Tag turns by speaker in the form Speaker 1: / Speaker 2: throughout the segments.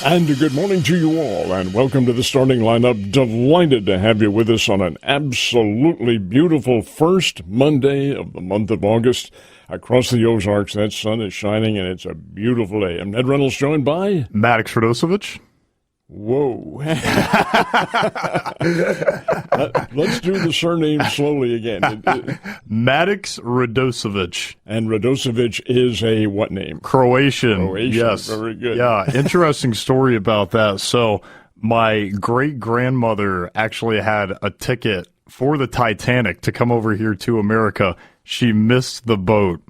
Speaker 1: And a good morning to you all, and welcome to the starting lineup. Delighted to have you with us on an absolutely beautiful first Monday of the month of August. Across the Ozarks, that sun is shining, and it's a beautiful day. I'm Ned Reynolds, joined by
Speaker 2: Maddux Radosevic.
Speaker 1: Whoa. Let's do the surname slowly again.
Speaker 2: Maddux Radosevic.
Speaker 1: And Radosevic is a what name?
Speaker 2: Croatian. Yes.
Speaker 1: Very good.
Speaker 2: Yeah, interesting story about that. So my great-grandmother actually had a ticket for the Titanic to come over here to America. She missed the boat.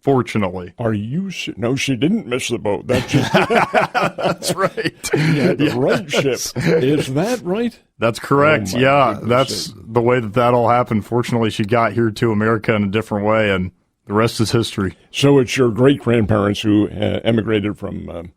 Speaker 2: Fortunately.
Speaker 1: Are you? No, she didn't miss the boat. That's just
Speaker 2: that's right.
Speaker 1: The right ship. Is that right?
Speaker 2: That's correct. Yeah, that's the way that all happened. Fortunately, she got here to America in a different way, and the rest is history.
Speaker 1: So it's your great-grandparents who emigrated from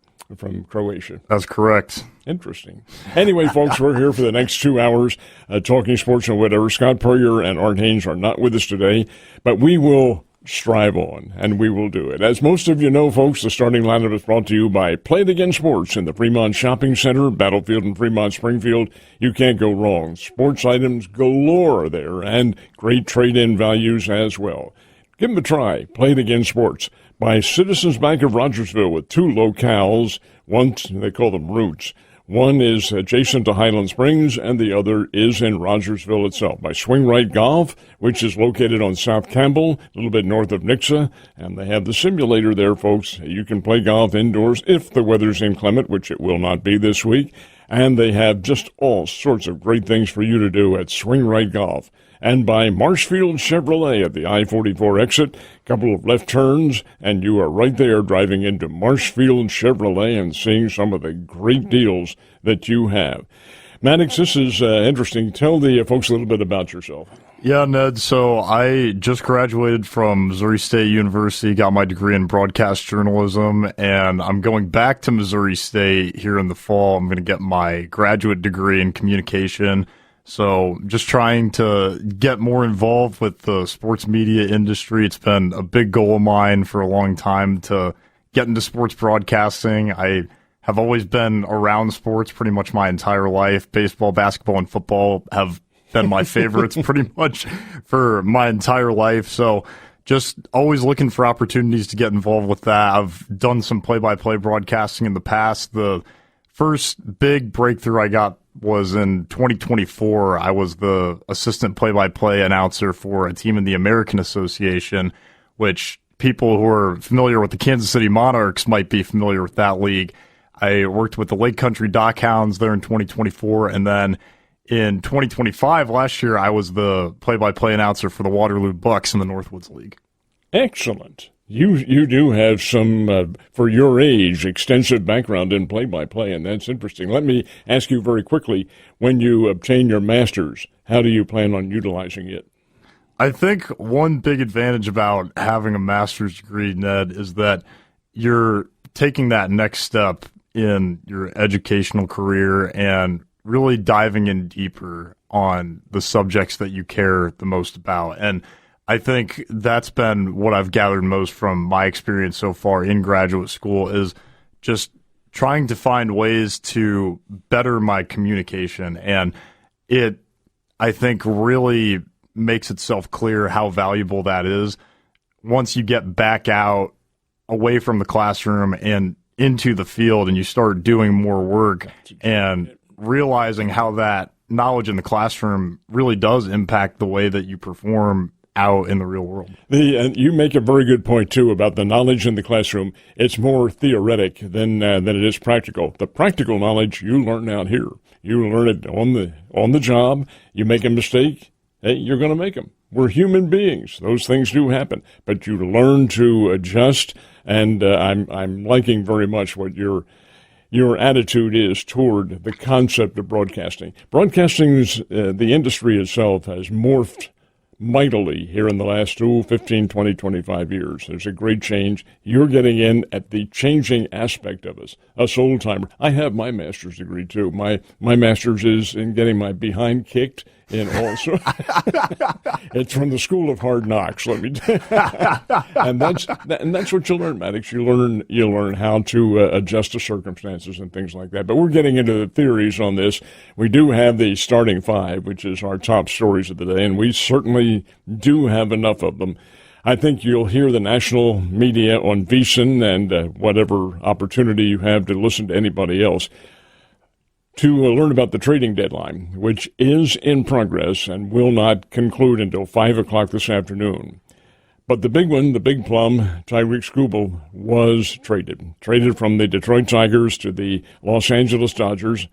Speaker 1: Croatia.
Speaker 2: That's correct.
Speaker 1: Interesting. Anyway, folks, we're here for the next 2 hours talking sports and whatever. Scott Purrier and Art Haynes are not with us today, but we will strive on, and we will do it. As most of you know, folks, the starting lineup is brought to you by Play It Again Sports in the Fremont Shopping Center, Battlefield in Fremont, Springfield. You can't go wrong. Sports items galore there, and great trade-in values as well. Give them a try. Play It Again Sports by Citizens Bank of Rogersville with two locales. One, they call them routes. One is adjacent to Highland Springs, and the other is in Rogersville itself. By Swing Right Golf, which is located on South Campbell, a little bit north of Nixa, and they have the simulator there, folks. You can play golf indoors if the weather's inclement, which it will not be this week, and they have just all sorts of great things for you to do at Swing Right Golf. And by Marshfield Chevrolet at the I-44 exit, couple of left turns, and you are right there driving into Marshfield Chevrolet and seeing some of the great deals that you have. Maddux, this is interesting. Tell the folks a little bit about yourself.
Speaker 2: Yeah, Ned, so I just graduated from Missouri State University, got my degree in broadcast journalism, and I'm going back to Missouri State here in the fall. I'm going to get my graduate degree in communication. So just trying to get more involved with the sports media industry. It's been a big goal of mine for a long time to get into sports broadcasting. I have always been around sports pretty much my entire life. Baseball, basketball, and football have been my favorites pretty much for my entire life. So just always looking for opportunities to get involved with that. I've done some play-by-play broadcasting in the past. The first big breakthrough I got was in 2024. I was the assistant play-by-play announcer for a team in the American Association, which people who are familiar with the Kansas City Monarchs might be familiar with that league. I worked with the Lake Country Dockhounds there in 2024, and then in 2025, last year, I was the play-by-play announcer for the Waterloo Bucks in the Northwoods League.
Speaker 1: Excellent. You do have some, for your age, extensive background in play-by-play, and that's interesting. Let me ask you very quickly, when you obtain your master's, how do you plan on utilizing it?
Speaker 2: I think one big advantage about having a master's degree, Ned, is that you're taking that next step in your educational career and really diving in deeper on the subjects that you care the most about. And I think that's been what I've gathered most from my experience so far in graduate school is just trying to find ways to better my communication. And it, I think, really makes itself clear how valuable that is once you get back out away from the classroom and into the field and you start doing more work and realizing how that knowledge in the classroom really does impact the way that you perform out in the real world.
Speaker 1: You make a very good point, too, about the knowledge in the classroom. It's more theoretic than it is practical. The practical knowledge you learn out here. You learn it on the job. You make a mistake, hey, you're going to make them. We're human beings. Those things do happen. But you learn to adjust, and I'm liking very much what your attitude is toward the concept of broadcasting. Broadcasting's, the industry itself has morphed mightily here in the last 15, 20, 25 years. There's a great change. You're getting in at the changing aspect of us old-timers. I have my master's degree, too. My master's is in getting my behind kicked in all sorts. It's from the school of hard knocks, let me tell you. And that's what you learn, Maddux. You learn how to adjust to circumstances and things like that. But we're getting into the theories on this. We do have the starting five, which is our top stories of the day, and we certainly do have enough of them. I think you'll hear the national media on VSiN and whatever opportunity you have to listen to anybody else to learn about the trading deadline, which is in progress and will not conclude until 5 o'clock this afternoon. But the big one, the big plum, Tarik Skubal, was traded from the Detroit Tigers to the Los Angeles Dodgers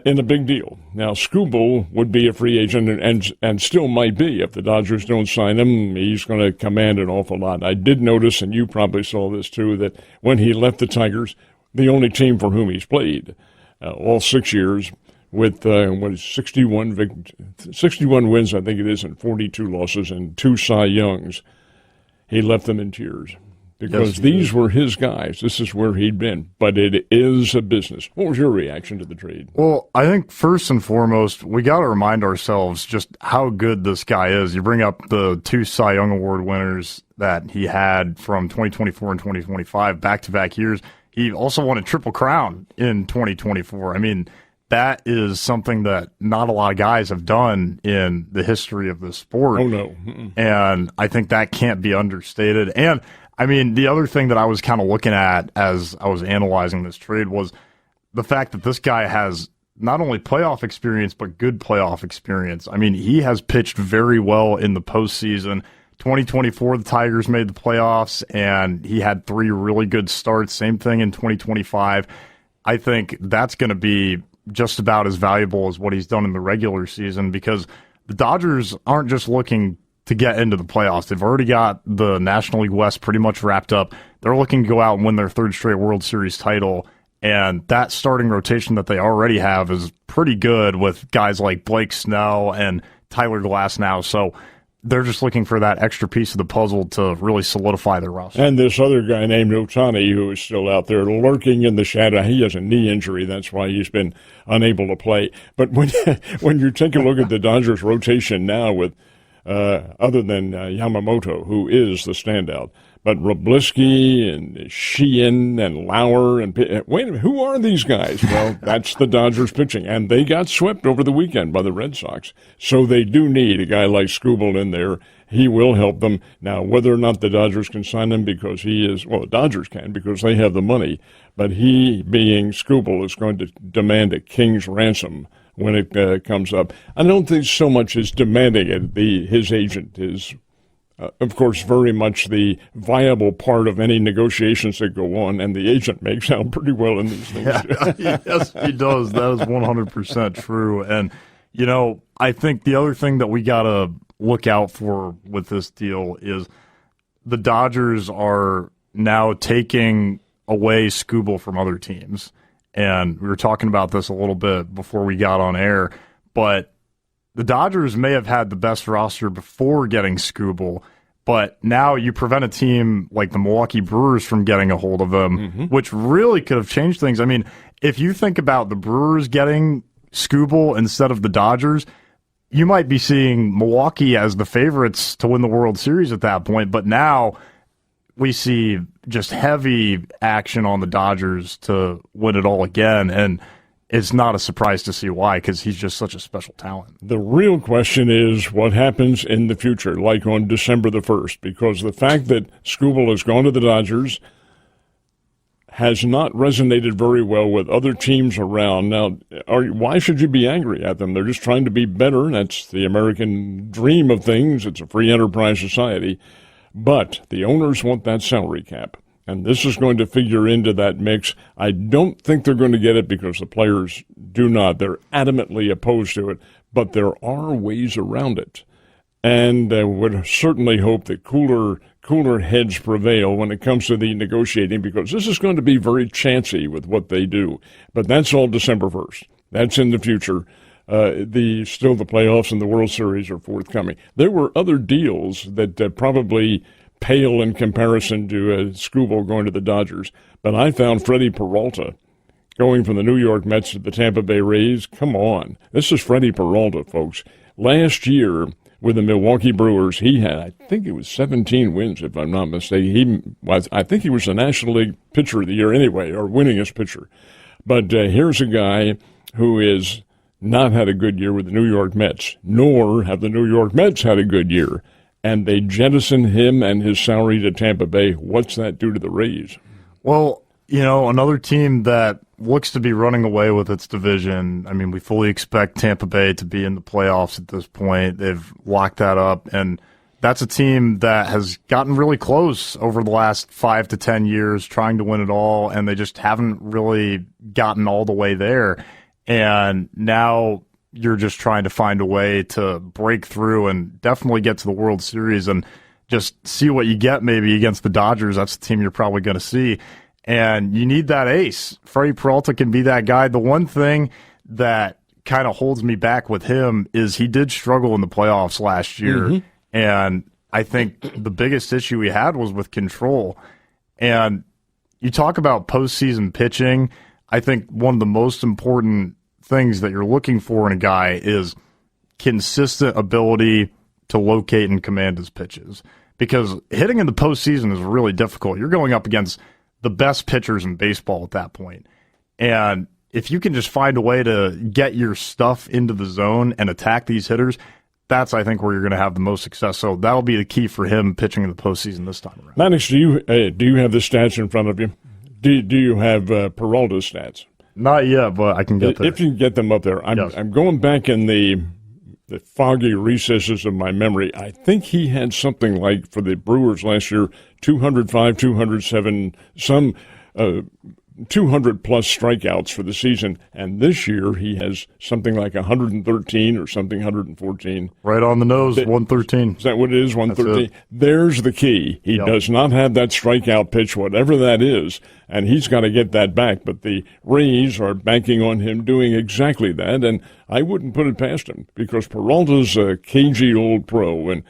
Speaker 1: in a big deal. Now, Skubal would be a free agent and still might be if the Dodgers don't sign him. He's going to command an awful lot. I did notice, and you probably saw this too, that when he left the Tigers, the only team for whom he's played all 6 years with 61 wins, I think it is, and 42 losses and 2 Cy Youngs. He left them in tears because these were his guys. This is where he'd been. But it is a business. What was your reaction to the trade?
Speaker 2: Well, I think first and foremost, we got to remind ourselves just how good this guy is. You bring up the 2 Cy Young Award winners that he had from 2024 and 2025, back-to-back years. He also won a Triple Crown in 2024. I mean, that is something that not a lot of guys have done in the history of the sport.
Speaker 1: Oh, no.
Speaker 2: And I think that can't be understated. And, I mean, the other thing that I was kind of looking at as I was analyzing this trade was the fact that this guy has not only playoff experience, but good playoff experience. I mean, he has pitched very well in the postseason. 2024, the Tigers made the playoffs, and he had 3 really good starts. Same thing in 2025. I think that's going to be just about as valuable as what he's done in the regular season because the Dodgers aren't just looking to get into the playoffs. They've already got the National League West pretty much wrapped up. They're looking to go out and win their 3rd straight World Series title, and that starting rotation that they already have is pretty good with guys like Blake Snell and Tyler Glasnow. So they're just looking for that extra piece of the puzzle to really solidify their roster.
Speaker 1: And this other guy named Ohtani, who is still out there lurking in the shadow. He has a knee injury. That's why he's been unable to play. But when you take a look at the Dodgers rotation now with other than Yamamoto, who is the standout, but Roblisky and Sheehan and Lauer and wait a minute, who are these guys? Well, that's the Dodgers pitching, and they got swept over the weekend by the Red Sox. So they do need a guy like Skubal in there. He will help them. Now, whether or not the Dodgers can sign him because he is, well, the Dodgers can because they have the money, but he, being Skubal, is going to demand a king's ransom when it comes up. I don't think so much as demanding it. His agent is of course, very much the viable part of any negotiations that go on, and the agent makes out pretty well in these things.
Speaker 2: Yes, he does. That is 100% true. And, you know, I think the other thing that we got to look out for with this deal is the Dodgers are now taking away Skubal from other teams. And we were talking about this a little bit before we got on air, but the Dodgers may have had the best roster before getting Skubal, but now you prevent a team like the Milwaukee Brewers from getting a hold of him, which really could have changed things. I mean, if you think about the Brewers getting Skubal instead of the Dodgers, you might be seeing Milwaukee as the favorites to win the World Series at that point, but now we see just heavy action on the Dodgers to win it all again, and it's not a surprise to see why, because he's just such a special talent.
Speaker 1: The real question is what happens in the future, like on December the 1st, because the fact that Skubal has gone to the Dodgers has not resonated very well with other teams around. Now, why should you be angry at them? They're just trying to be better. That's the American dream of things. It's a free enterprise society. But the owners want that salary cap. And this is going to figure into that mix. I don't think they're going to get it because the players do not. They're adamantly opposed to it, but there are ways around it. And I would certainly hope that cooler heads prevail when it comes to the negotiating, because this is going to be very chancy with what they do. But that's all December 1st. That's in the future. Still the playoffs and the World Series are forthcoming. There were other deals that probably pale in comparison to Skubal going to the Dodgers. But I found Freddy Peralta going from the New York Mets to the Tampa Bay Rays. Come on. This is Freddy Peralta, folks. Last year with the Milwaukee Brewers, he had, I think it was 17 wins, if I'm not mistaken. I think he was the National League Pitcher of the Year anyway, or winningest pitcher. But here's a guy who is not had a good year with the New York Mets, nor have the New York Mets had a good year. And they jettison him and his salary to Tampa Bay. What's that do to the Rays?
Speaker 2: Well, another team that looks to be running away with its division. I mean, we fully expect Tampa Bay to be in the playoffs at this point. They've locked that up, and that's a team that has gotten really close over the last 5 to 10 years trying to win it all, and they just haven't really gotten all the way there. And now you're just trying to find a way to break through and definitely get to the World Series and just see what you get maybe against the Dodgers. That's the team you're probably going to see. And you need that ace. Freddy Peralta can be that guy. The one thing that kind of holds me back with him is he did struggle in the playoffs last year. Mm-hmm. And I think the biggest issue he had was with control. And you talk about postseason pitching. I think one of the most important things that you're looking for in a guy is consistent ability to locate and command his pitches. Because hitting in the postseason is really difficult. You're going up against the best pitchers in baseball at that point. And if you can just find a way to get your stuff into the zone and attack these hitters, that's, I think, where you're going to have the most success. So that'll be the key for him pitching in the postseason this time around.
Speaker 1: Maddux, do you have the stats in front of you? Do you have Peralta's stats?
Speaker 2: Not yet, but I can get there.
Speaker 1: If you can get them up there. I'm going back in the foggy recesses of my memory. I think he had something like, for the Brewers last year, 205, 207, some 200-plus strikeouts for the season. And this year he has something like 113 or something, 114.
Speaker 2: Right on the nose, 113.
Speaker 1: Is that what it is, 113? There's the key. He does not have that strikeout pitch, whatever that is, and he's got to get that back. But the Rays are banking on him doing exactly that, and I wouldn't put it past him because Peralta's a cagey old pro, and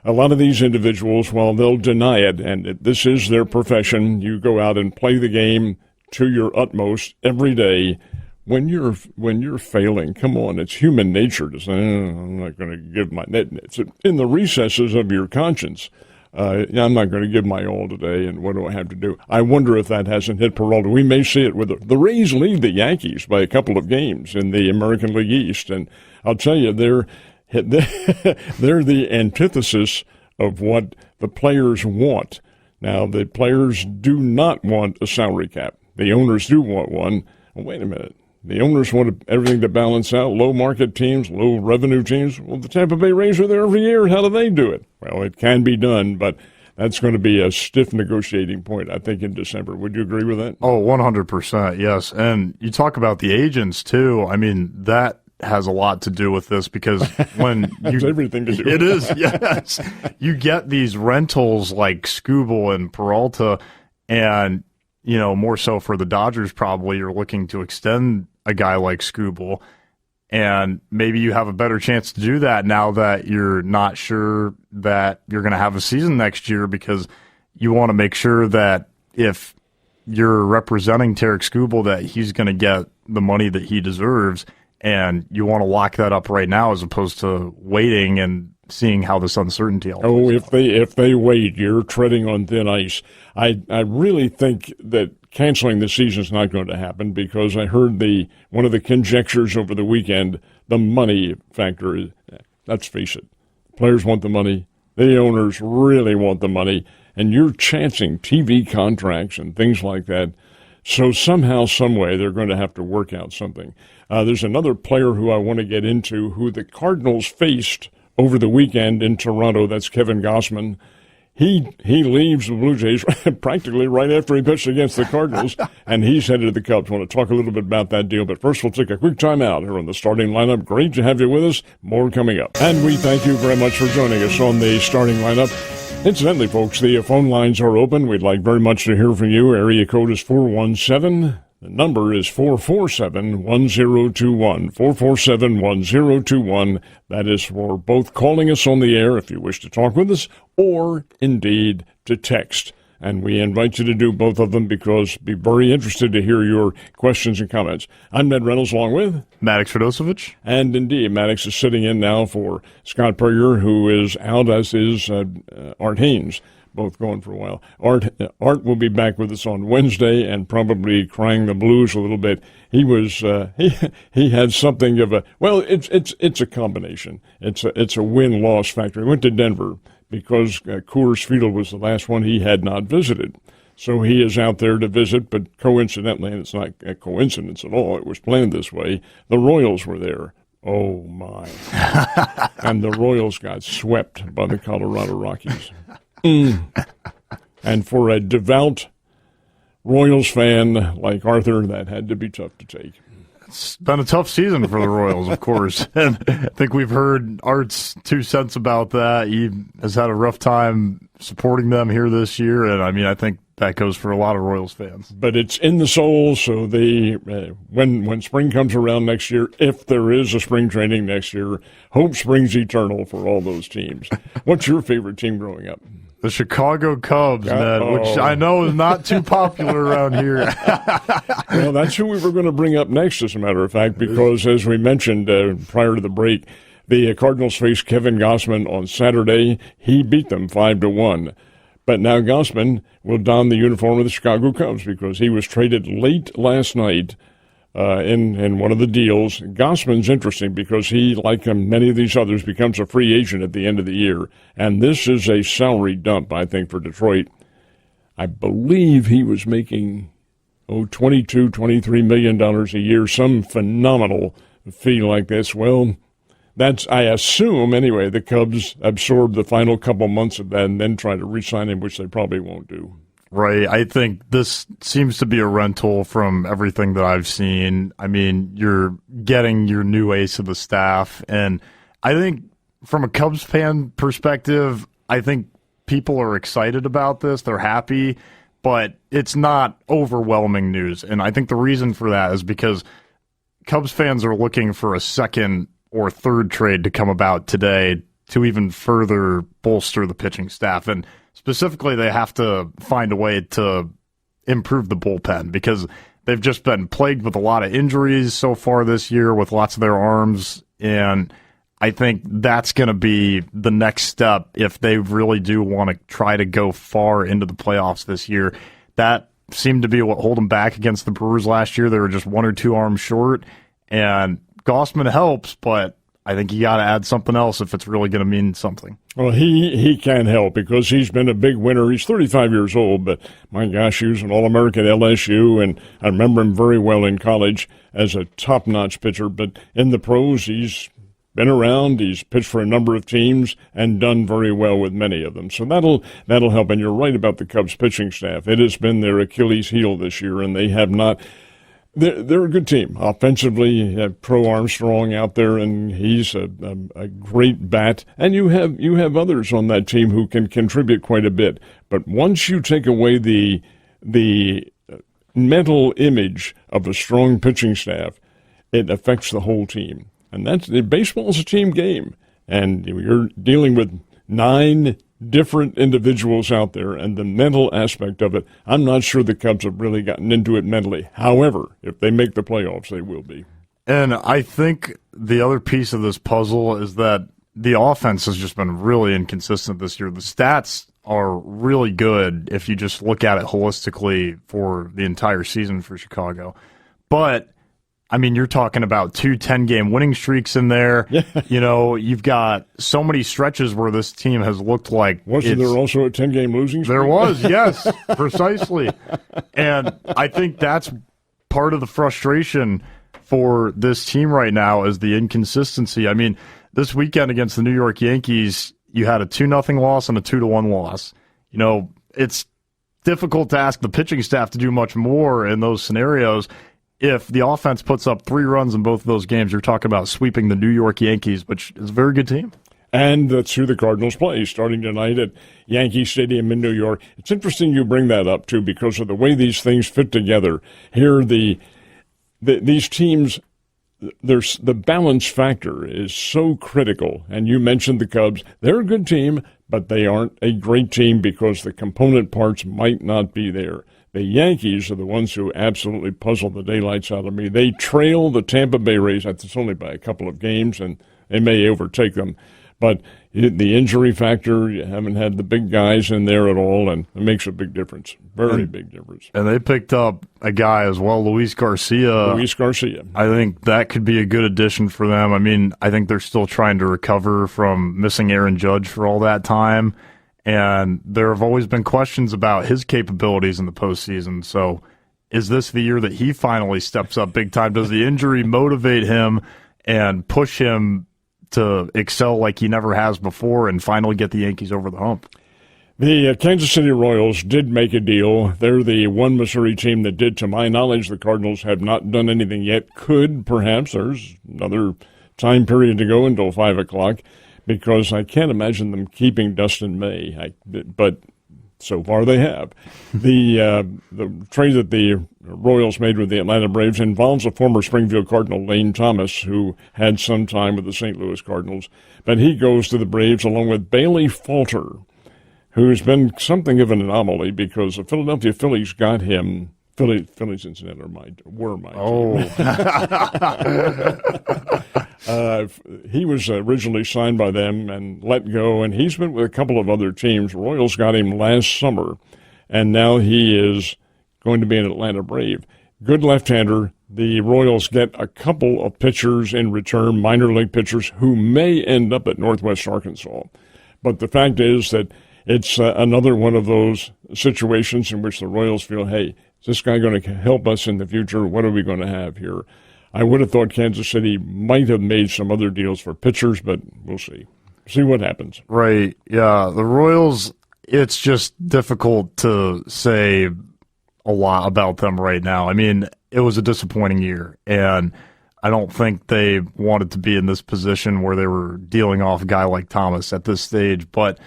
Speaker 1: a lot of these individuals, while they'll deny it, and this is their profession, you go out and play the game to your utmost every day. When you're failing, come on, it's human nature to say, I'm not going to give my net. It's in the recesses of your conscience. I'm not going to give my all today, and what do I have to do? I wonder if that hasn't hit Peralta. We may see it with the Rays lead the Yankees by a couple of games in the American League East, and I'll tell you, they're the antithesis of what the players want. Now, the players do not want a salary cap. The owners do want one. Well, wait a minute. The owners want everything to balance out, low market teams, low revenue teams. Well, the Tampa Bay Rays are there every year. How do they do it? Well, it can be done, but that's going to be a stiff negotiating point, I think, in December. Would you agree with that?
Speaker 2: Oh, 100%, yes. And you talk about the agents, too. I mean, that has a lot to do with this because when
Speaker 1: you everything to do.
Speaker 2: It is, yes. You get these rentals like Skubal and Peralta, and more so for the Dodgers, probably you're looking to extend a guy like Skubal, and maybe you have a better chance to do that now that you're not sure that you're going to have a season next year, because you want to make sure that if you're representing Tarik Skubal that he's going to get the money that he deserves, and you want to lock that up right now as opposed to waiting and seeing how this uncertainty all plays out.
Speaker 1: If they wait, you're treading on thin ice. I really think that canceling the season is not going to happen, because I heard one of the conjectures over the weekend, the money factor. Let's face it, players want the money. The owners really want the money, and you're chancing TV contracts and things like that. So somehow, some way, they're going to have to work out something. There's another player who I want to get into who the Cardinals faced over the weekend in Toronto. That's Kevin Gausman. He leaves the Blue Jays practically right after he pitched against the Cardinals, and he's headed to the Cubs. I want to talk a little bit about that deal, but first we'll take a quick time out here on the starting lineup. Great to have you with us. More coming up. And we thank you very much for joining us on the starting lineup. Incidentally, folks, the phone lines are open. We'd like very much to hear from you. Area code is 417. The number is 447-1021, 447-1021. That is for both calling us on the air if you wish to talk with us, or indeed to text. and we invite you to do both of them because we'd be very interested to hear your questions and comments. I'm Ned Reynolds along with
Speaker 2: Maddux Radosevic.
Speaker 1: And indeed, Maddux is sitting in now for Scott Puryear, who is out, as is Art Haynes, both going for a while. Art will be back with us on Wednesday and probably crying the blues a little bit. He was he had something of a, well, it's a combination. It's a win-loss factor. He went to Denver because Coors Field was the last one he had not visited. So he is out there to visit, but coincidentally, and it's not a coincidence at all, it was planned this way, the Royals were there. Oh, my. And the Royals got swept by the Colorado Rockies. And for a devout Royals fan like Arthur, that had to be tough to take.
Speaker 2: It's been a tough season for the Royals, of course. And I think we've heard Art's 2 cents about that. He has had a rough time supporting them here this year, and I think that goes for a lot of Royals fans.
Speaker 1: But it's in the soul, so they when spring comes around next year, if there is a spring training next year, hope springs eternal for all those teams. What's your favorite team growing up?
Speaker 2: The Chicago Cubs, Ned, which I know is not too popular around here.
Speaker 1: Well, that's who we were going to bring up next, as a matter of fact, because as we mentioned prior to the break, the Cardinals faced Kevin Gausman on Saturday. He beat them 5-1. But now Gausman will don the uniform of the Chicago Cubs because he was traded late last night in one of the deals. Gausman's interesting because he, like many of these others, becomes a free agent at the end of the year. And this is a salary dump, I think, for Detroit. I believe he was making, $22, $23 million a year, some phenomenal fee like this. Well, that's, I assume, anyway, the Cubs absorb the final couple months of that and then try to re-sign him, which they probably won't do.
Speaker 2: Right. I think this seems to be a rental from everything that I've seen. You're getting your new ace of the staff. And I think from a Cubs fan perspective, I think people are excited about this. They're happy, but it's not overwhelming news. And I think the reason for that is because Cubs fans are looking for a second or third trade to come about today to even further bolster the pitching staff. And specifically, they have to find a way to improve the bullpen because they've just been plagued with a lot of injuries so far this year with lots of their arms. And I think that's going to be the next step if they really do want to try to go far into the playoffs this year. That seemed to be what held them back against the Brewers last year. They were just 1 or 2 arms short. And Gausman helps, but I think you got to add something else if it's really going to mean something.
Speaker 1: Well, he can help because he's been a big winner. He's 35 years old, but my gosh, he was an All-American at LSU, and I remember him very well in college as a top-notch pitcher. But in the pros, he's been around. He's pitched for a number of teams and done very well with many of them. So that'll help. And you're right about the Cubs pitching staff. It has been their Achilles heel this year, and they have not. They're a good team. Offensively, you have Pro Armstrong out there, and he's a great bat. And you have others on that team who can contribute quite a bit. But once you take away the mental image of a strong pitching staff, it affects the whole team. And baseball is a team game, and you're dealing with 9 different individuals out there, and the mental aspect of it, I'm not sure the Cubs have really gotten into it mentally. However, if they make the playoffs, they will be.
Speaker 2: And I think the other piece of this puzzle is that the offense has just been really inconsistent this year. The stats are really good if you just look at it holistically for the entire season for Chicago. But you're talking about 2 10-game winning streaks in there. You've got so many stretches where this team has looked like.
Speaker 1: Wasn't there also a 10-game losing streak?
Speaker 2: There was, yes, precisely. And I think that's part of the frustration for this team right now is the inconsistency. This weekend against the New York Yankees, you had a 2-0 loss and a 2-1 loss. It's difficult to ask the pitching staff to do much more in those scenarios. If the offense puts up 3 runs in both of those games, you're talking about sweeping the New York Yankees, which is a very good team.
Speaker 1: And that's who the Cardinals play, starting tonight at Yankee Stadium in New York. It's interesting you bring that up, too, because of the way these things fit together. Here, these teams there's the balance factor is so critical. And you mentioned the Cubs. They're a good team, but they aren't a great team because the component parts might not be there. The Yankees are the ones who absolutely puzzle the daylights out of me. They trail the Tampa Bay Rays. It's only by a couple of games, and they may overtake them. But the injury factor, you haven't had the big guys in there at all, and it makes a big difference. Very big difference.
Speaker 2: And they picked up a guy as well, Luis Garcia.
Speaker 1: I
Speaker 2: think that could be a good addition for them. I mean, I think they're still trying to recover from missing Aaron Judge for all that time. And there have always been questions about his capabilities in the postseason. So is this the year that he finally steps up big time? Does the injury motivate him and push him to excel like he never has before and finally get the Yankees over the hump?
Speaker 1: The Kansas City Royals did make a deal. They're the one Missouri team that did. To my knowledge, the Cardinals have not done anything yet. Could, perhaps. There's another time period to go until 5 o'clock because I can't imagine them keeping Dustin May. But so far they have. The trade that the Royals made with the Atlanta Braves involves a former Springfield Cardinal, Lane Thomas, who had some time with the St. Louis Cardinals. But he goes to the Braves along with Bailey Falter, who's been something of an anomaly because the Philadelphia Phillies got him. Phillies, incidentally, were my team. He was originally signed by them and let go, and he's been with a couple of other teams. Royals got him last summer, and now he is going to be an Atlanta Brave. Good left-hander. The Royals get a couple of pitchers in return, minor league pitchers, who may end up at Northwest Arkansas. But the fact is that it's another one of those situations in which the Royals feel, hey, is this guy going to help us in the future? What are we going to have here? I would have thought Kansas City might have made some other deals for pitchers, but we'll see. See what happens.
Speaker 2: Right. Yeah. The Royals, it's just difficult to say a lot about them right now. I mean, it was a disappointing year, and I don't think they wanted to be in this position where they were dealing off a guy like Thomas at this stage. But,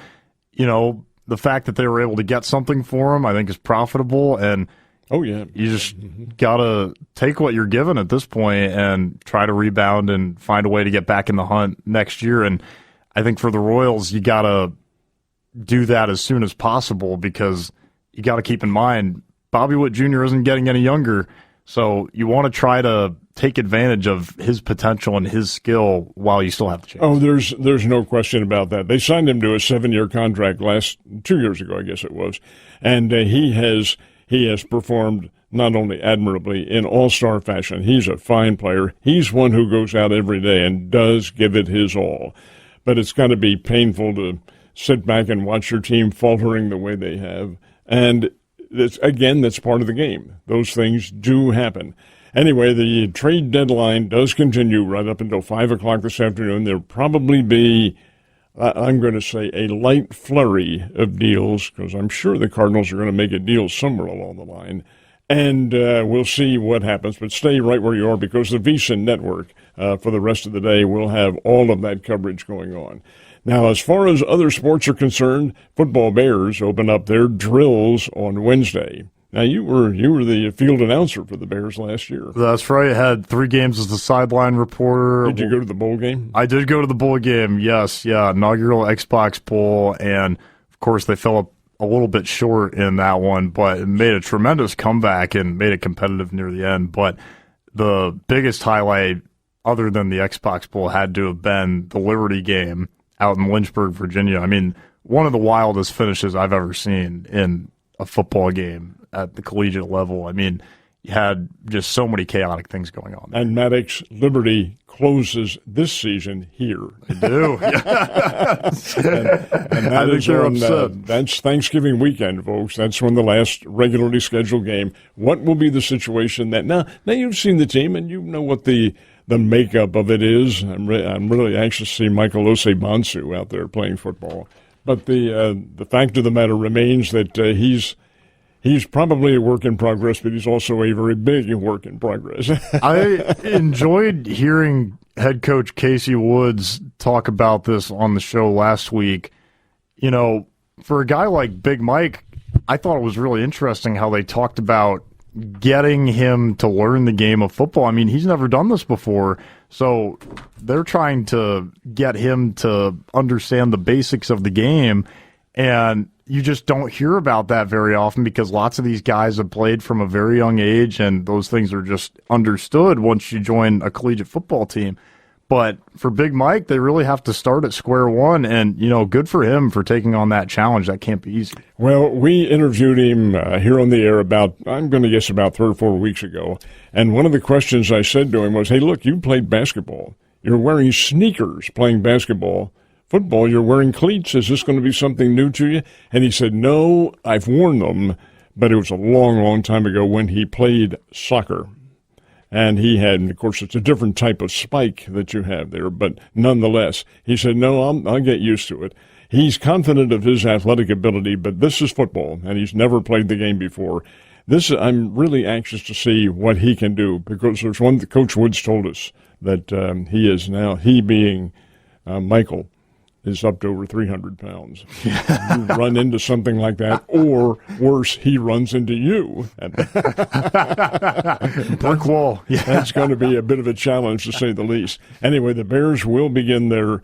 Speaker 2: you know, the fact that they were able to get something for him, I think, is profitable. And
Speaker 1: oh, yeah.
Speaker 2: You just got to take what you're given at this point and try to rebound and find a way to get back in the hunt next year. And I think for the Royals, you got to do that as soon as possible because you got to keep in mind Bobby Witt Jr. isn't getting any younger. So you want to try to take advantage of his potential and his skill while you still have the chance.
Speaker 1: Oh, there's no question about that. They signed him to a 7-year contract 2 years ago, I guess it was. And he has performed not only admirably in all-star fashion. He's a fine player. He's one who goes out every day and does give it his all. But it's got to be painful to sit back and watch your team faltering the way they have. And that's part of the game. Those things do happen. Anyway, the trade deadline does continue right up until 5 o'clock this afternoon. There'll probably be, I'm going to say, a light flurry of deals because I'm sure the Cardinals are going to make a deal somewhere along the line. And we'll see what happens. But stay right where you are because the VSiN network for the rest of the day will have all of that coverage going on. Now, as far as other sports are concerned, football Bears open up their drills on Wednesday. Now, you were the field announcer for the Bears last year.
Speaker 2: That's right. I had 3 games as the sideline reporter.
Speaker 1: Did you go to the bowl game?
Speaker 2: I did go to the bowl game, yes. Yeah, inaugural Xbox Bowl. And, of course, they fell up a little bit short in that one, but it made a tremendous comeback and made it competitive near the end. But the biggest highlight, other than the Xbox Bowl, had to have been the Liberty game out in Lynchburg, Virginia. I mean, one of the wildest finishes I've ever seen in a football game at the collegiate level. I mean, you had just so many chaotic things going on there.
Speaker 1: And Maddux Liberty closes this season here.
Speaker 2: They do.
Speaker 1: and that is on, that's Thanksgiving weekend, folks. That's when the last regularly scheduled game. What will be the situation that now you've seen the team and you know what the makeup of it is. I'm really anxious to see Michael Osei-Bonsu out there playing football. But the fact of the matter remains that he's probably a work in progress, but he's also a very big work in progress.
Speaker 2: I enjoyed hearing head coach Casey Woods talk about this on the show last week. You know, for a guy like Big Mike, I thought it was really interesting how they talked about getting him to learn the game of football. I mean, he's never done this before, so they're trying to get him to understand the basics of the game, and you just don't hear about that very often because lots of these guys have played from a very young age, and those things are just understood once you join a collegiate football team. But for Big Mike, they really have to start at square one, and, good for him for taking on that challenge. That can't be easy.
Speaker 1: Well, we interviewed him here on the air about 3 or 4 weeks ago, and one of the questions I said to him was, hey, look, you played basketball. You're wearing sneakers playing basketball. Football, you're wearing cleats. Is this going to be something new to you? And he said, no, I've worn them, but it was a long, long time ago when he played soccer. And he had, of course, it's a different type of spike that you have there, but nonetheless, he said, no, I'll get used to it. He's confident of his athletic ability, but this is football, and he's never played the game before. I'm really anxious to see what he can do, because there's one that Coach Woods told us that he being Michael, is up to over 300 pounds. You run into something like that, or worse, he runs into you.
Speaker 2: Brick wall.
Speaker 1: Yeah. That's going to be a bit of a challenge, to say the least. Anyway, the Bears will begin their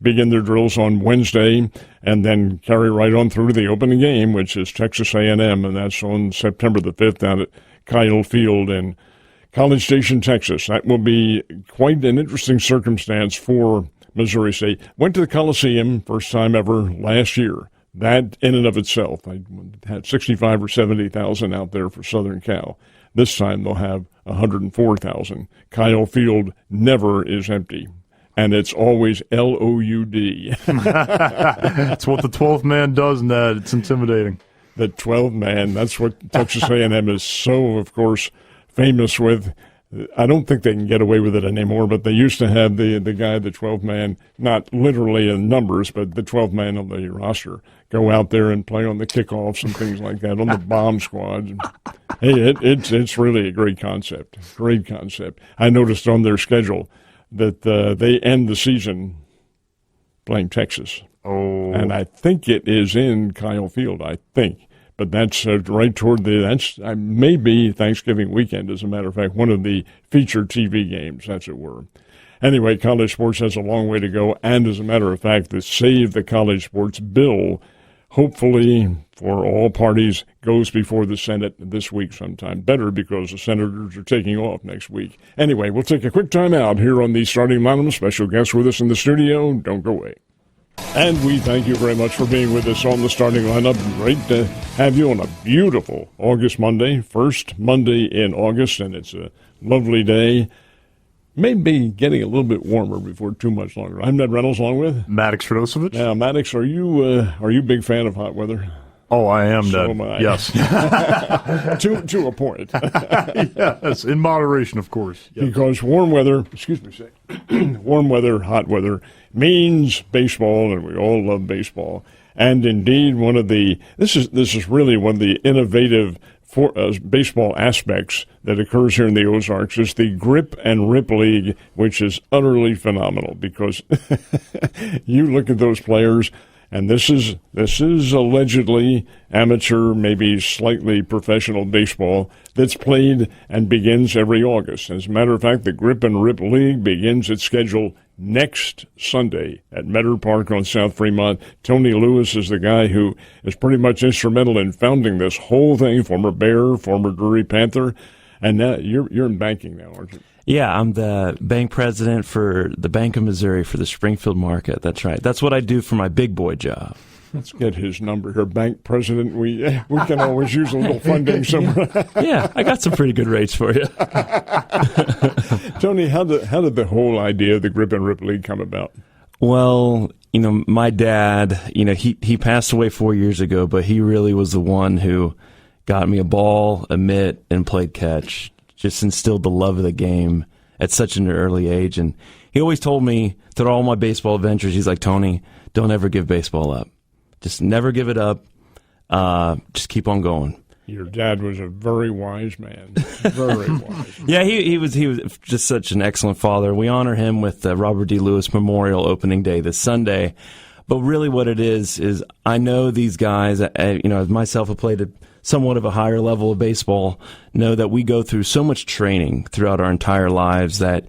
Speaker 1: drills on Wednesday and then carry right on through to the opening game, which is Texas A&M, and that's on September the 5th down at Kyle Field in College Station, Texas. That will be quite an interesting circumstance for Missouri State. Went to the Coliseum, first time ever, last year. That in and of itself, I had 65 or 70,000 out there for Southern Cal. This time they'll have 104,000. Kyle Field never is empty, and it's always LOUD.
Speaker 2: That's what the 12th man does, Ned. It's intimidating.
Speaker 1: The 12th man, that's what Texas A&M is so, of course, famous with. I don't think they can get away with it anymore, but they used to have the guy, the 12th man, not literally in numbers, but the 12th man on the roster, go out there and play on the kickoffs and things like that, on the bomb squad. Hey, it's really a great concept. Great concept. I noticed on their schedule that they end the season playing Texas.
Speaker 2: Oh.
Speaker 1: And I think it is in Kyle Field, I think. But that's right toward maybe Thanksgiving weekend, as a matter of fact, one of the featured TV games, as it were. Anyway, college sports has a long way to go, and as a matter of fact, the Save the College Sports bill, hopefully for all parties, goes before the Senate this week sometime. Better, because the senators are taking off next week. Anyway, we'll take a quick time out here on the Starting Lineup. Special guest with us in the studio. Don't go away. And we thank you very much for being with us on the Starting Lineup. Great to have you on a beautiful August Monday, first Monday in August, and it's a lovely day. Maybe getting a little bit warmer before too much longer. I'm Ned Reynolds, along with
Speaker 2: Maddux Radosevic.
Speaker 1: Now, Maddux, are you a big fan of hot weather?
Speaker 2: Oh, I am,
Speaker 1: So
Speaker 2: Ned.
Speaker 1: am I.
Speaker 2: Yes.
Speaker 1: to a point.
Speaker 2: Yes, in moderation, of course. Yes.
Speaker 1: Because warm weather, warm weather, hot weather means baseball, and we all love baseball. And indeed, this is really one of the innovative baseball aspects that occurs here in the Ozarks is the Grip and Rip League, which is utterly phenomenal because you look at those players. And this is allegedly amateur, maybe slightly professional baseball that's played and begins every August. As a matter of fact, the Grip and Rip League begins its schedule next Sunday at Meadow Park on South Fremont. Tony Lewis is the guy who is pretty much instrumental in founding this whole thing, former Bear, former Drury Panther. And now you're in banking now, aren't you?
Speaker 3: Yeah, I'm the bank president for the Bank of Missouri for the Springfield market. That's right. That's what I do for my big boy job.
Speaker 1: Let's get his number here. Bank president, we can always use a little funding somewhere.
Speaker 3: Yeah, I got some pretty good rates for you.
Speaker 1: Tony, how did the whole idea of the Grip and Rip League come about?
Speaker 3: Well, my dad, he passed away 4 years ago, but he really was the one who got me a ball, a mitt, and played catch. Just instilled the love of the game at such an early age. And he always told me through all my baseball adventures, he's like, Tony, don't ever give baseball up. Just never give it up. Just keep on going.
Speaker 1: Your dad was a very wise man. Very wise.
Speaker 3: Yeah, he was just such an excellent father. We honor him with the Robert D. Lewis Memorial opening day this Sunday. But really what it is I know these guys, myself, I played somewhat of a higher level of baseball know that we go through so much training throughout our entire lives that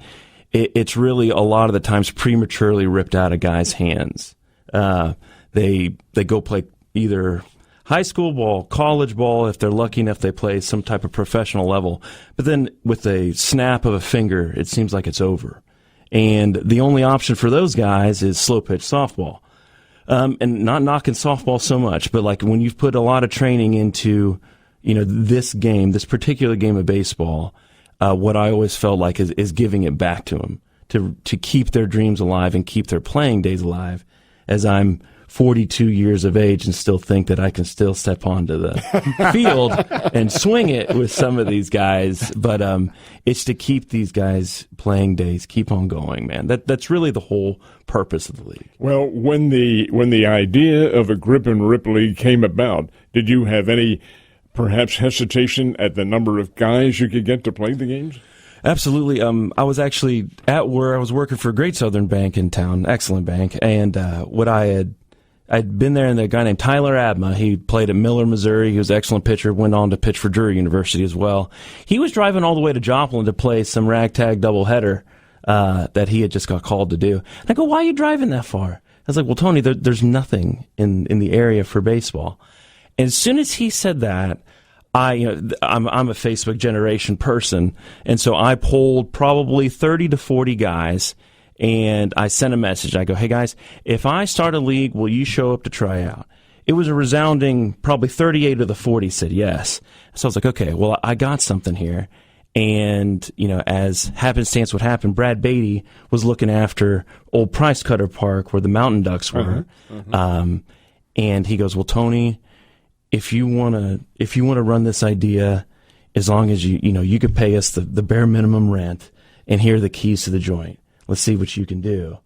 Speaker 3: it's really a lot of the times prematurely ripped out of guys' hands. They go play either high school ball, college ball, if they're lucky enough they play some type of professional level. But then with a snap of a finger, it seems like it's over. And the only option for those guys is slow pitch softball. And not knocking softball so much, but like when you've put a lot of training into, this game, this particular game of baseball, what I always felt like is giving it back to them to keep their dreams alive and keep their playing days alive, as I'm 42 years of age and still think that I can still step onto the field and swing it with some of these guys. But it's to keep these guys' playing days keep on going, man. That's really the whole purpose of the league.
Speaker 1: Well, when the idea of a grip and rip league came about, did you have any perhaps hesitation at the number of guys you could get to play the games?
Speaker 3: Absolutely. I was actually I was working for a Great Southern Bank in town, excellent bank, and I'd been there, and a guy named Tyler Abma, he played at Miller, Missouri. He was an excellent pitcher, went on to pitch for Drury University as well. He was driving all the way to Joplin to play some ragtag doubleheader that he had just got called to do. And I go, why are you driving that far? I was like, well, Tony, there's nothing in the area for baseball. And as soon as he said that, I'm a Facebook generation person, and so I polled probably 30 to 40 guys, and I sent a message. I go, hey, guys, if I start a league, will you show up to try out? It was a resounding, probably 38 of the 40 said yes. So I was like, okay, well, I got something here. And, as happenstance would happen, Brad Beatty was looking after old Price Cutter Park where the Mountain Ducks were. And he goes, well, Tony, if you want to run this idea, as long as you could pay us the bare minimum rent, and here are the keys to the joint. Let's see what you can do.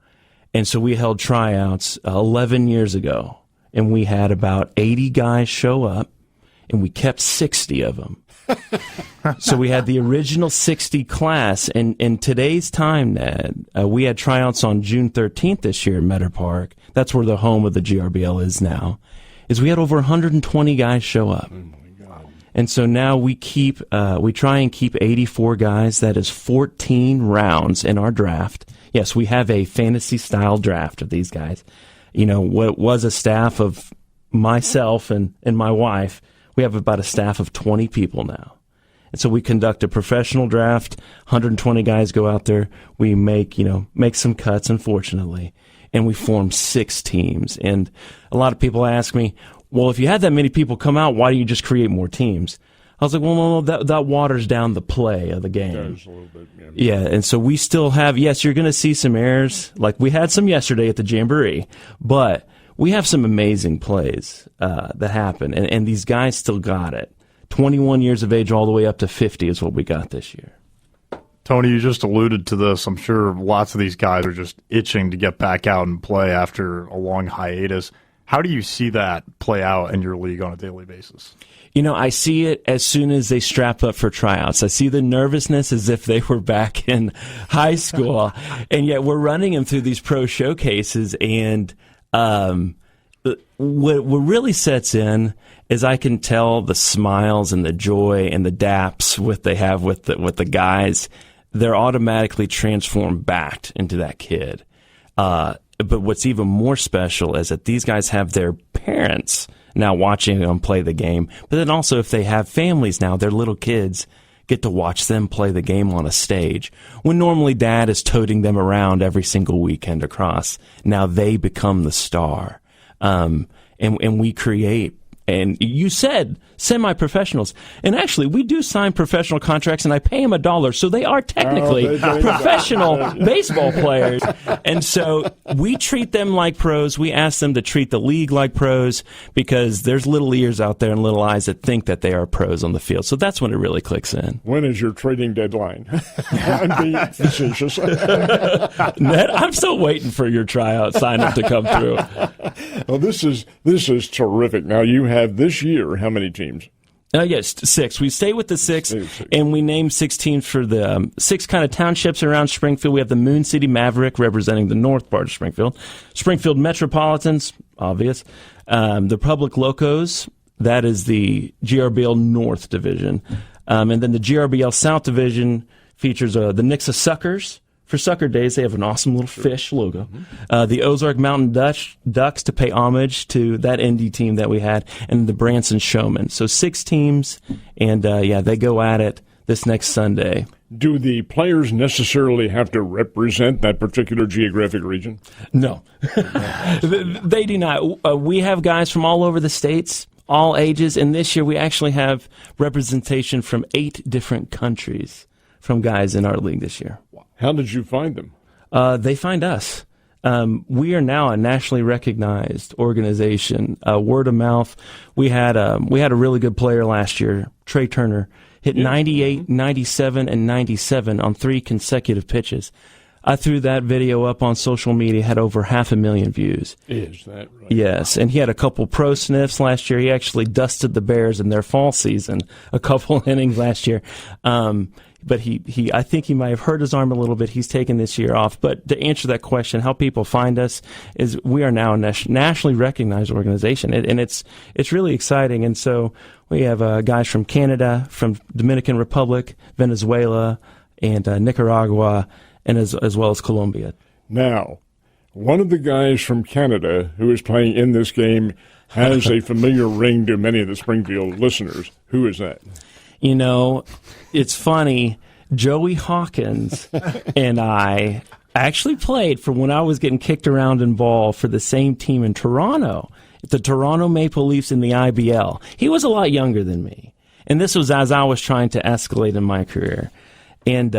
Speaker 3: And so we held tryouts 11 years ago, and we had about 80 guys show up, and we kept 60 of them. So we had the original 60 class, and in today's time, Ned, we had tryouts on June 13th this year at Meadow Park. That's where the home of the GRBL is now. We had over 120 guys show up. Oh my God. And so now we try and keep 84 guys. That is 14 rounds in our draft. Yes, we have a fantasy-style draft of these guys. What was a staff of myself and my wife, we have about a staff of 20 people now. And so we conduct a professional draft. 120 guys go out there. We make some cuts, unfortunately, and we form 6 teams. And a lot of people ask me, well, if you had that many people come out, why don't you just create more teams? I was like, well, no, that waters down the play of the game. It does a little bit, yeah. And so we still have, yes, you're going to see some errors. Like we had some yesterday at the Jamboree, but we have some amazing plays that happen, and these guys still got it. 21 years of age all the way up to 50 is what we got this year.
Speaker 2: Tony, you just alluded to this. I'm sure lots of these guys are just itching to get back out and play after a long hiatus. How do you see that play out in your league on a daily basis?
Speaker 3: I see it as soon as they strap up for tryouts. I see the nervousness as if they were back in high school, and yet we're running them through these pro showcases. And what really sets in is I can tell the smiles and the joy and the daps they have with the guys. They're automatically transformed back into that kid. But what's even more special is that these guys have their parents now watching them play the game. But then also if they have families now, their little kids get to watch them play the game on a stage. When normally dad is toting them around every single weekend across, now they become the star. And we create, and you said semi-professionals. And actually, we do sign professional contracts, and I pay them $1, so they are technically professional baseball players. And so we treat them like pros. We ask them to treat the league like pros because there's little ears out there and little eyes that think that they are pros on the field. So that's when it really clicks in.
Speaker 1: When is your trading deadline? I'm being facetious.
Speaker 3: Ned, I'm still waiting for your tryout sign-up to come through.
Speaker 1: Well, this is terrific. Now, you have this year how many teams?
Speaker 3: Yes, 6. We stay with the 6, and we name 6 teams for the 6 kind of townships around Springfield. We have the Moon City Maverick representing the north part of Springfield. Springfield Metropolitans, obvious. The Public Locos, That is the GRBL North Division. And then the GRBL South Division features the Nixa Suckers. For Sucker Days, they have an awesome little fish logo. The Ozark Mountain Ducks to pay homage to that indie team that we had, and the Branson Showmen. So 6 teams, and they go at it this next Sunday.
Speaker 1: Do the players necessarily have to represent that particular geographic region?
Speaker 3: No. They do not. We have guys from all over the states, all ages, and this year we actually have representation from 8 different countries from guys in our league this year.
Speaker 1: How did you find them?
Speaker 3: They find us. We are now a nationally recognized organization. Word of mouth. We had a really good player last year, Trey Turner, hit 98, 97, and 97 on 3 consecutive pitches. I threw that video up on social media, had over 500,000 views.
Speaker 1: Is that right?
Speaker 3: Yes, and he had a couple pro sniffs last year. He actually dusted the Bears in their fall season, a couple innings last year. But I think he might have hurt his arm a little bit. He's taken this year off. But to answer that question, how people find us is we are now a nationally recognized organization, and it's really exciting. And so we have guys from Canada, from Dominican Republic, Venezuela, and Nicaragua, and as well as Colombia.
Speaker 1: Now, one of the guys from Canada who is playing in this game has a familiar ring to many of the Springfield listeners. Who is that?
Speaker 3: You know, it's funny. Joey Hawkins and I actually played for when I was getting kicked around in ball for the same team in Toronto, the Toronto Maple Leafs in the IBL. He was a lot younger than me, and this was as I was trying to escalate in my career. And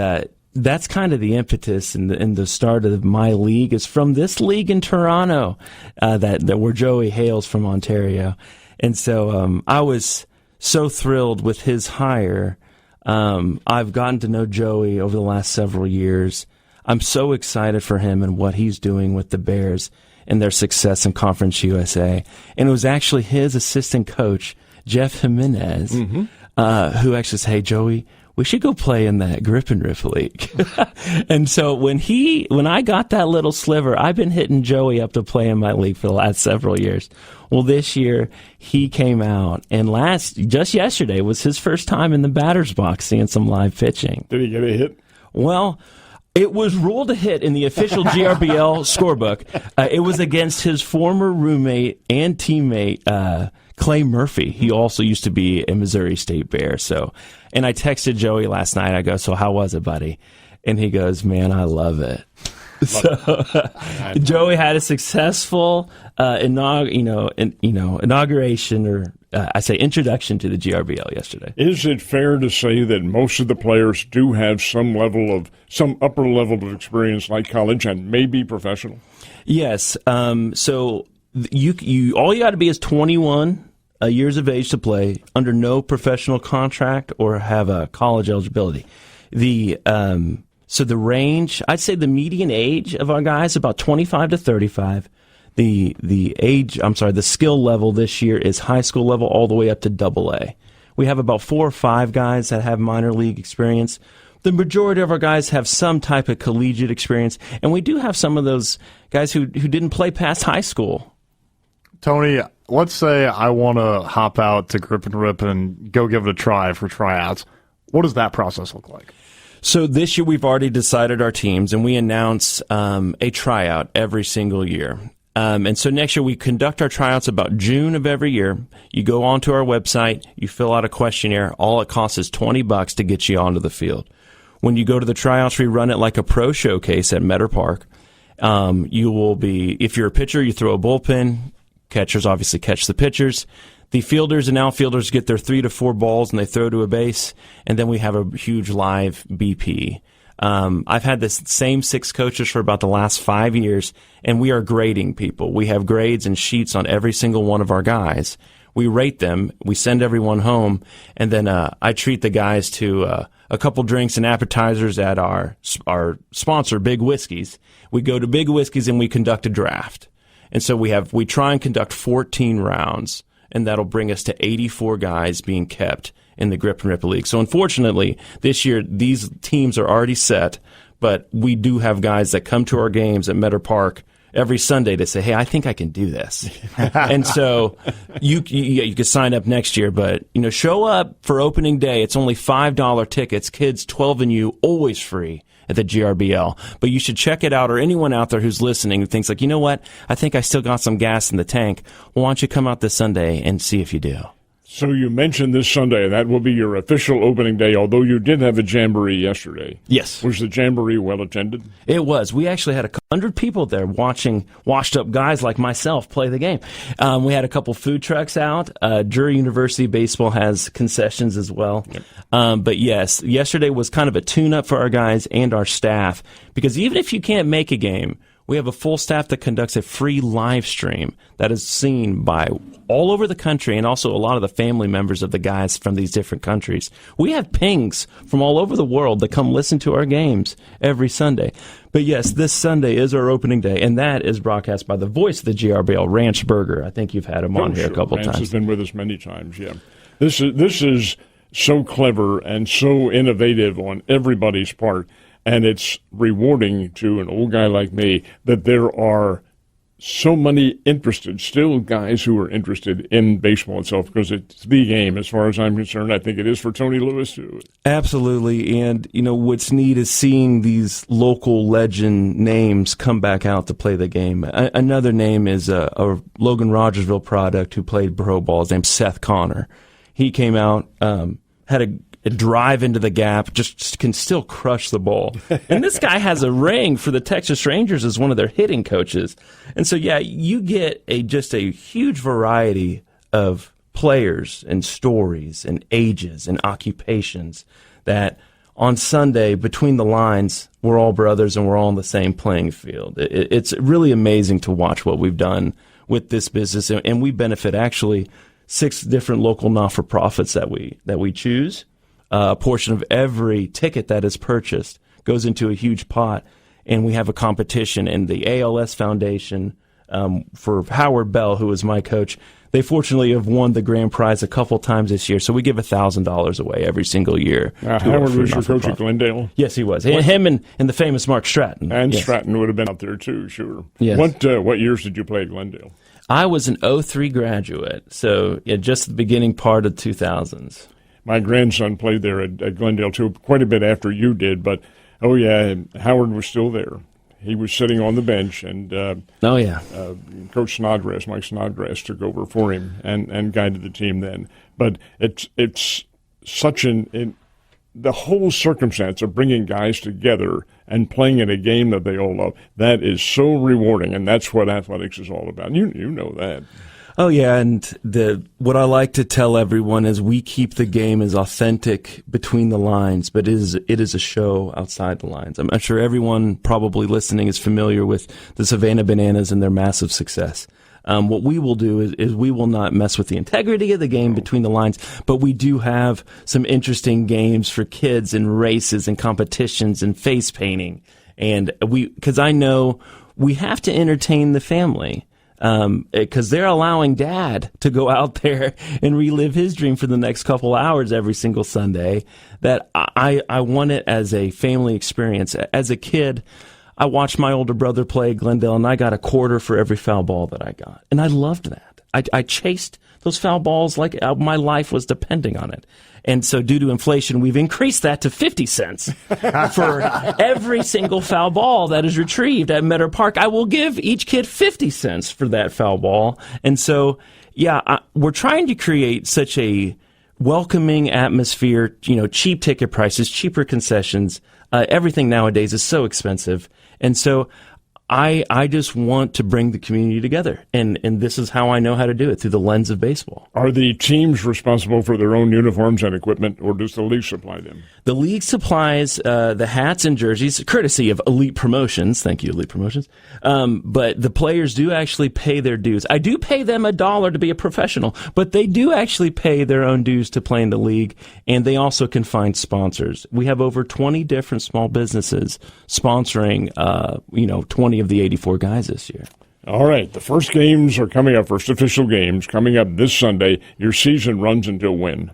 Speaker 3: that's kind of the impetus and the start of my league is from this league in Toronto, that where Joey hails from, Ontario. And so I was so thrilled with his hire. I've gotten to know Joey over the last several years. I'm so excited for him and what he's doing with the Bears and their success in Conference USA. And it was actually his assistant coach, Jeff Jimenez, who actually said, "Hey, Joey, we should go play in that Grip and Rip League." And so when I got that little sliver, I've been hitting Joey up to play in my league for the last several years. Well, this year he came out, and just yesterday was his first time in the batter's box seeing some live pitching.
Speaker 1: Did he get a hit?
Speaker 3: Well, it was ruled a hit in the official GRBL scorebook. It was against his former roommate and teammate, Clay Murphy. He also used to be a Missouri State Bear. And I texted Joey last night. I go, "So how was it, buddy?" And he goes, "Man, I love it." Joey had a successful inauguration, or introduction to the GRBL yesterday.
Speaker 1: Is it fair to say that most of the players do have some upper level of experience, like college and maybe professional?
Speaker 3: Yes. So you all you got to be is 21 years of age to play, under no professional contract, or have a college eligibility. So the range, I'd say the median age of our guys about 25 to 35. The skill level this year is high school level all the way up to AA. We have about 4 or 5 guys that have minor league experience. The majority of our guys have some type of collegiate experience, and we do have some of those guys who didn't play past high school.
Speaker 2: Tony, let's say I want to hop out to Grip and Rip and go give it a try for tryouts. What does that process look like?
Speaker 3: So this year we've already decided our teams, and we announce a tryout every single year. And so next year we conduct our tryouts about June of every year. You go onto our website, you fill out a questionnaire. All it costs is $20 to get you onto the field. When you go to the tryouts, we run it like a pro showcase at Meadow Park. You will be, if you're a pitcher, you throw a bullpen. Catchers obviously catch the pitchers. The fielders and outfielders get their 3 to 4 balls and they throw to a base, and then we have a huge live BP. I've had the same 6 coaches for about the last 5 years, and we are grading people. We have grades and sheets on every single one of our guys. We rate them, we send everyone home, and then I treat the guys to a couple drinks and appetizers at our sponsor, Big Whiskeys. We go to Big Whiskeys and we conduct a draft. And so we try and conduct 14 rounds, and that'll bring us to 84 guys being kept in the Grip and Rip League. So unfortunately, this year, these teams are already set, but we do have guys that come to our games at Meadow Park every Sunday to say, hey, I think I can do this. And so you can sign up next year, but show up for opening day. It's only $5 tickets. Kids 12 and you, always free at the GRBL. But you should check it out, or anyone out there who's listening who thinks like, you know what, I think I still got some gas in the tank. Well, why don't you come out this Sunday and see if you do?
Speaker 1: So you mentioned this Sunday, that will be your official opening day, although you did have a jamboree yesterday.
Speaker 3: Yes.
Speaker 1: Was the jamboree well attended?
Speaker 3: It was. We actually had 100 people there watching washed-up guys like myself play the game. We had a couple food trucks out. Drury University Baseball has concessions as well. Yep. But yes, yesterday was kind of a tune-up for our guys and our staff, because even if you can't make a game, we have a full staff that conducts a free live stream that is seen by all over the country, and also a lot of the family members of the guys from these different countries. We have pings from all over the world that come listen to our games every Sunday. But yes, this Sunday is our opening day, and that is broadcast by the voice of the GRBL, Ranch Burger. I think you've had him on here a couple
Speaker 1: Rance
Speaker 3: times.
Speaker 1: Has been with us many times, yeah. This is so clever and so innovative on everybody's part. And it's rewarding to an old guy like me that there are so many still guys who are interested in baseball itself, because it's the game as far as I'm concerned. I think it is for Tony Lewis, too.
Speaker 3: Absolutely. And, what's neat is seeing these local legend names come back out to play the game. Another name is a Logan Rogersville product who played pro ball. His name's Seth Connor. He came out, had a drive into the gap, just can still crush the ball. And this guy has a ring for the Texas Rangers as one of their hitting coaches. And so, yeah, you get just a huge variety of players and stories and ages and occupations that on Sunday, between the lines, we're all brothers and we're all on the same playing field. It's really amazing to watch what we've done with this business. And we benefit actually 6 different local not-for-profits that we choose. A portion of every ticket that is purchased goes into a huge pot, and we have a competition. And the ALS Foundation, for Howard Bell, who is my coach, they fortunately have won the grand prize a couple times this year. So we give $1,000 away every single year.
Speaker 1: Howard was your coach at Glendale?
Speaker 3: Yes, he was. Him and the famous Mark Stratton.
Speaker 1: And
Speaker 3: yes.
Speaker 1: Stratton would have been out there too, sure.
Speaker 3: Yes.
Speaker 1: What years did you play at Glendale?
Speaker 3: I was an 03 graduate, so just the beginning part of 2000s.
Speaker 1: My grandson played there at Glendale, too, quite a bit after you did. But, Howard was still there. He was sitting on the bench, and Coach Snodgrass, Mike Snodgrass, took over for him and guided the team then. But it's such the whole circumstance of bringing guys together and playing in a game that they all love, that is so rewarding, and that's what athletics is all about. You know that.
Speaker 3: Oh, yeah, and what I like to tell everyone is we keep the game as authentic between the lines, but it is a show outside the lines. I'm sure everyone probably listening is familiar with the Savannah Bananas and their massive success. What we will do is we will not mess with the integrity of the game between the lines, but we do have some interesting games for kids and races and competitions and face painting. And because I know we have to entertain the family. Because they're allowing Dad to go out there and relive his dream for the next couple hours every single Sunday. That I want it as a family experience. As a kid, I watched my older brother play at Glendale, and I got a quarter for every foul ball that I got, and I loved that. I chased those foul balls like my life was depending on it. And so due to inflation, we've increased that to 50 cents for every single foul ball that is retrieved at Meadow Park. I will give each kid 50 cents for that foul ball. And so, we're trying to create such a welcoming atmosphere, cheap ticket prices, cheaper concessions. Everything nowadays is so expensive. And so I just want to bring the community together, and this is how I know how to do it, through the lens of baseball.
Speaker 1: Are the teams responsible for their own uniforms and equipment, or does the league supply them?
Speaker 3: The league supplies the hats and jerseys, courtesy of Elite Promotions. Thank you, Elite Promotions. But the players do actually pay their dues. I do pay them $1 to be a professional, but they do actually pay their own dues to play in the league, and they also can find sponsors. We have over 20 different small businesses sponsoring, 20 of the 84 guys this year.
Speaker 1: All right, the first games are coming up, first official games coming up this Sunday. Your season runs until when?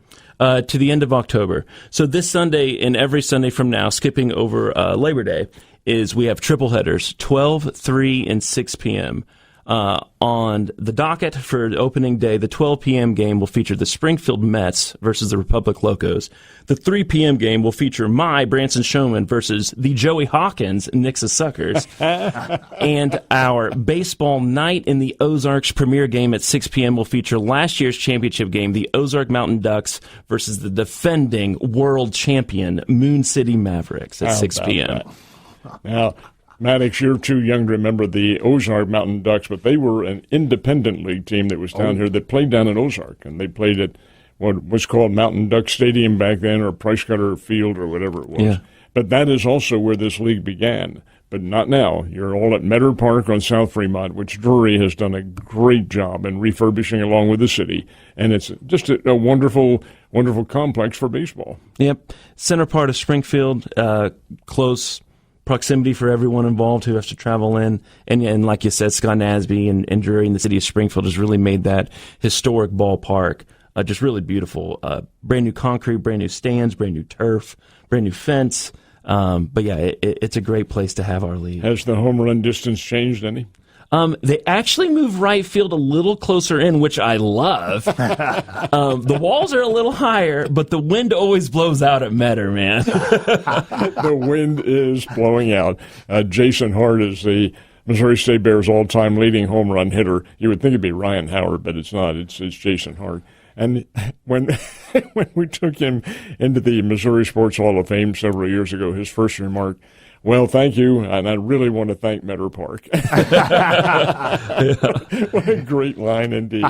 Speaker 3: to the end of October. So this Sunday and every Sunday from now, skipping over Labor Day, is we have triple headers, 12, 3, and 6 p.m. On the docket for opening day. The 12 p.m. game will feature the Springfield Mets versus the Republic Locos. The 3 p.m. game will feature my Branson Showman versus the Joey Hawkins Nixa Suckers. And our baseball night in the Ozarks premiere game at 6 p.m. will feature last year's championship game, the Ozark Mountain Ducks versus the defending world champion Moon City Mavericks at 6 p.m.
Speaker 1: Now, Maddux, you're too young to remember the Ozark Mountain Ducks, but they were an independent league team that was down here that played down in Ozark, and they played at what was called Mountain Duck Stadium back then, or Price Cutter Field, or whatever it was.
Speaker 3: Yeah.
Speaker 1: But that is also where this league began, but not now. You're all at Meadow Park on South Fremont, which Drury has done a great job in refurbishing along with the city, and it's just a wonderful, wonderful complex for baseball.
Speaker 3: Yep. Center part of Springfield, close proximity for everyone involved who has to travel in. And like you said, Scott Nasby and Drury and the city of Springfield has really made that historic ballpark just really beautiful. Brand new concrete, brand new stands, brand new turf, brand new fence. But yeah, it's a great place to have our league.
Speaker 1: Has the home run distance changed any?
Speaker 3: They actually move right field a little closer in, which I love. The walls are a little higher, but the wind always blows out at Metter, man.
Speaker 1: The wind is blowing out. Jason Hart is the Missouri State Bears' all-time leading home run hitter. You would think it'd be Ryan Howard, but it's not. It's Jason Hart. And when we took him into the Missouri Sports Hall of Fame several years ago, his first remark, "Well, thank you, and I really want to thank Meadow Park." What a great line indeed.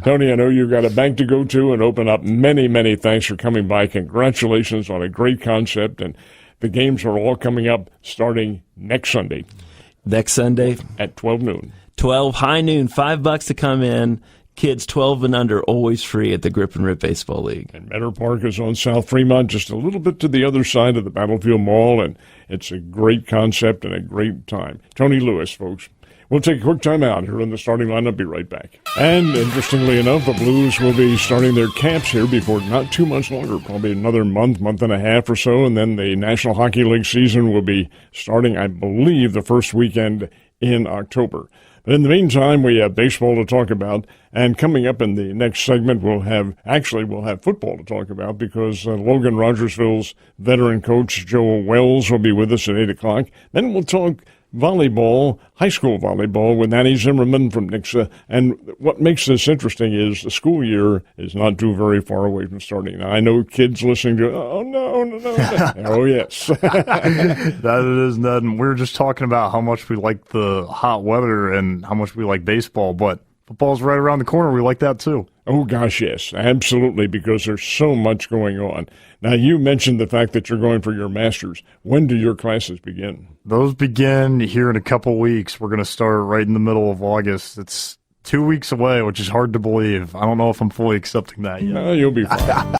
Speaker 1: Tony, I know you've got a bank to go to and open up. Many, many thanks for coming by. Congratulations on a great concept, and the games are all coming up starting next Sunday.
Speaker 3: Next Sunday
Speaker 1: at 12 noon.
Speaker 3: 12, high noon, $5 to come in. Kids 12 and under, always free at the Grip and Rip Baseball League.
Speaker 1: And Meadow Park is on South Fremont, just a little bit to the other side of the Battlefield Mall, and it's a great concept and a great time. Tony Lewis, folks. We'll take a quick time out here in the starting lineup. Be right back. And interestingly enough, the Blues will be starting their camps here before not too much longer, probably another month and a half or so, and then the National Hockey League season will be starting, I believe, the first weekend in October. But in the meantime, we have baseball to talk about, and coming up in the next segment, we'll have football to talk about because Logan Rogersville's veteran coach, Joe Wells, will be with us at 8 o'clock. Then we'll talk volleyball, high school volleyball, with Annie Zimmerman from Nixa. And what makes this interesting is the school year is not too very far away from starting. Now, I know kids listening to, oh, no. Oh, yes.
Speaker 2: That it is, Ned. And we were just talking about how much we like the hot weather and how much we like baseball, but football's right around the corner. We like that, too.
Speaker 1: Oh, gosh, yes, absolutely, because there's so much going on. Now, you mentioned the fact that you're going for your master's. When do your classes begin?
Speaker 2: Those begin here in a couple weeks. We're going to start right in the middle of August. It's 2 weeks away, which is hard to believe. I don't know if I'm fully accepting that yet.
Speaker 1: No, you'll be fine.